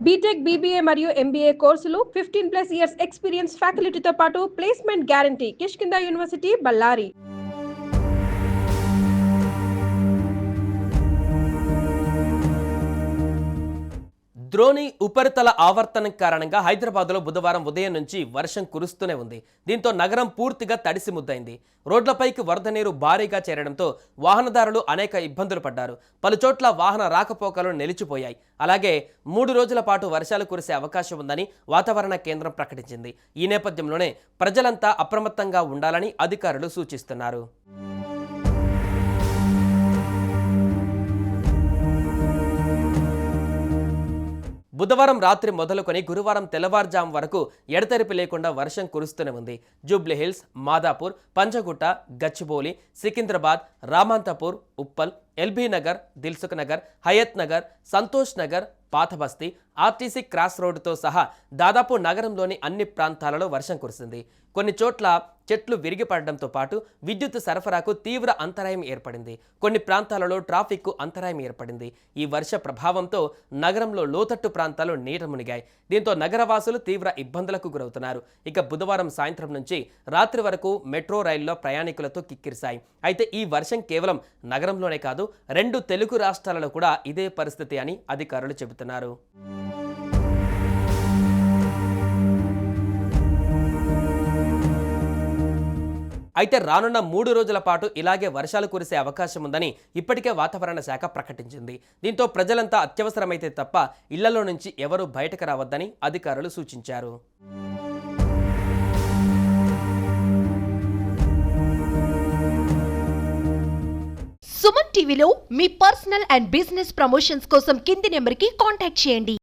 BTech, BBA మరియు MBA కోర్సులు 15+ years experience ఫ్యాకల్టీతో పాటు placement guarantee. Kishkinda university, Ballari. ద్రోణి ఉపరితల ఆవర్తనం కారణంగా హైదరాబాద్లో బుధవారం ఉదయం నుంచి వర్షం కురుస్తూనే ఉంది. దీంతో నగరం పూర్తిగా తడిసి ముద్దైంది. రోడ్లపైకి వరద నీరు భారీగా చేరడంతో వాహనదారులు అనేక ఇబ్బందులు పడ్డారు. పలుచోట్ల వాహన రాకపోకలు నిలిచిపోయాయి. అలాగే 3 రోజుల పాటు వర్షాలు కురిసే అవకాశం ఉందని వాతావరణ కేంద్రం ప్రకటించింది. ఈ నేపథ్యంలోనే ప్రజలంతా అప్రమత్తంగా ఉండాలని అధికారులు సూచిస్తున్నారు. బుధవారం రాత్రి మొదలుకొని గురువారం తెల్లవారుజాము వరకు ఎడతెరిపి లేకుండా వర్షం కురుస్తూనే ఉంది. జూబ్లీహిల్స్, మాదాపూర్, పంజగుట్ట, గచ్చిబౌలి, సికింద్రాబాద్, రామంతపూర్, ఉప్పల్, ఎల్బీ నగర్, దిల్సుఖ్ నగర్, హయత్ నగర్, సంతోష్ నగర్, పాతబస్తీ, ఆర్టీసీ క్రాస్ రోడ్డుతో సహా దాదాపు నగరంలోని అన్ని ప్రాంతాలలో వర్షం కురిసింది. కొన్ని చోట్ల చెట్లు విరిగిపడడంతో పాటు విద్యుత్ సరఫరాకు తీవ్ర అంతరాయం ఏర్పడింది. కొన్ని ప్రాంతాలలో ట్రాఫిక్కు అంతరాయం ఏర్పడింది. ఈ వర్ష ప్రభావంతో నగరంలో లోతట్టు ప్రాంతాలు నీట మునిగాయి. దీంతో నగరవాసులు తీవ్ర ఇబ్బందులకు గురవుతున్నారు. ఇక బుధవారం సాయంత్రం నుంచి రాత్రి వరకు మెట్రో రైల్లో ప్రయాణికులతో కిక్కిరిశాయి. అయితే ఈ వర్షం కేవలం నగరంలోనే కాదు, 2 తెలుగు రాష్ట్రాలలో కూడా ఇదే పరిస్థితి అని అధికారులు చెబుతున్నారు. అయితే రానున్న 3 రోజుల పాటు ఇలాగే వర్షాలు కురిసే అవకాశం ఉందని ఇప్పటికే వాతావరణ శాఖ ప్రకటించింది. దీంతో ప్రజలంతా అత్యవసరమైతే తప్ప ఇళ్లలో నుంచి ఎవరూ బయటకు రావద్దని అధికారులు సూచించారు. సుమన్ టీవీలో మీ పర్సనల్ అండ్ బిజినెస్ ప్రమోషన్స్ కోసం కింది నెంబర్కి కాంటాక్ట్ చేయండి.